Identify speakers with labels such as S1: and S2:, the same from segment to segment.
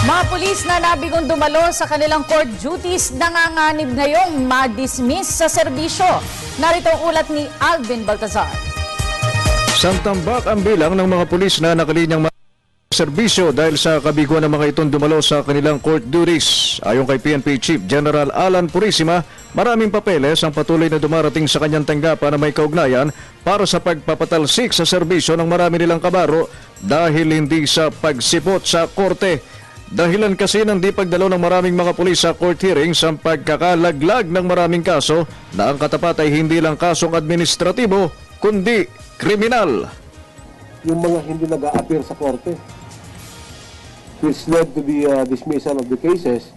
S1: Mga pulis na nabigong dumalo sa kanilang court duties nanganganib ngayong ma-dismiss sa serbisyo. Narito ang ulat ni Alvin Baltazar.
S2: Sangtambak ang bilang ng mga pulis na nakalinyang serbisyo dahil sa kabiguan ng mga itong dumalo sa kanilang court duties. Ayon kay PNP Chief General Alan Purisima, maraming papeles ang patuloy na dumarating sa kanyang tanggapan na may kaugnayan para sa pagpapatalsik sa serbisyo ng marami nilang kabaro dahil hindi sa pagsipot sa korte. Dahilan kasi ng di pagdalo ng maraming mga pulis sa court hearings ang pagkakalaglag ng maraming kaso na ang katapat ay hindi lang kasong administratibo kundi kriminal.
S3: Yung mga hindi nag-a-appear sa korte, which led to the dismissal of the cases,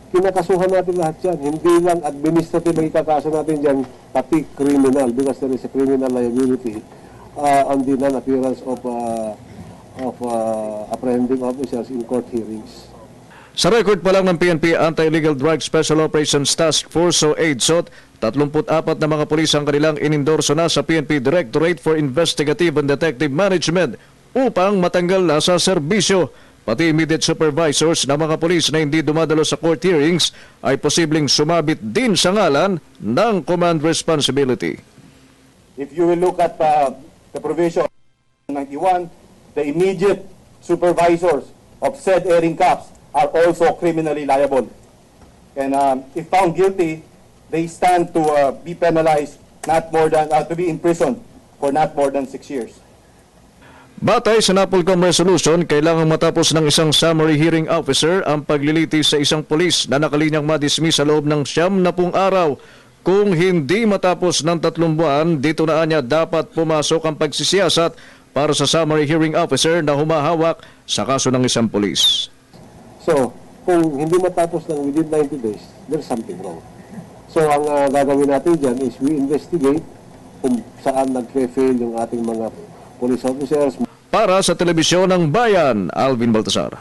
S3: kinakasuhan natin lahat yan. Hindi lang administrative ang ikakaso natin dyan, pati criminal, because there is a criminal liability on the non-appearance of apprehending officers in court hearings.
S2: Sa record pa lang ng PNP Anti-Illegal Drug Special Operations Task Force o AIDSOT, 34 na mga pulis ang kanilang inendorso na sa PNP Directorate for Investigative and Detective Management upang matanggal na sa serbisyo. Pati immediate supervisors na mga pulis na hindi dumadalo sa court hearings ay posibleng sumabit din sa ngalan ng command responsibility.
S4: If you will look at the provision 91, the immediate supervisors of said airing caps are also criminally liable. And if found guilty, they stand to be penalized not more than, to be imprisoned for not more than 6 years.
S2: Batay sa NAPOLCOM resolution, kailangang matapos ng isang summary hearing officer ang paglilitis sa isang pulis na nakalinyang madismiss sa loob ng 70 araw. Kung hindi matapos ng 3 buwan, dito na niya dapat pumasok ang pagsisiyasat para sa summary hearing officer na humahawak sa kaso ng isang pulis.
S3: So, kung hindi matapos ng within 90 days, there's something wrong. So, ang gagawin natin dyan is we investigate kung saan nag-fail yung ating mga police officers.
S2: Para sa Telebisyon ng Bayan, Alvin Baltazar.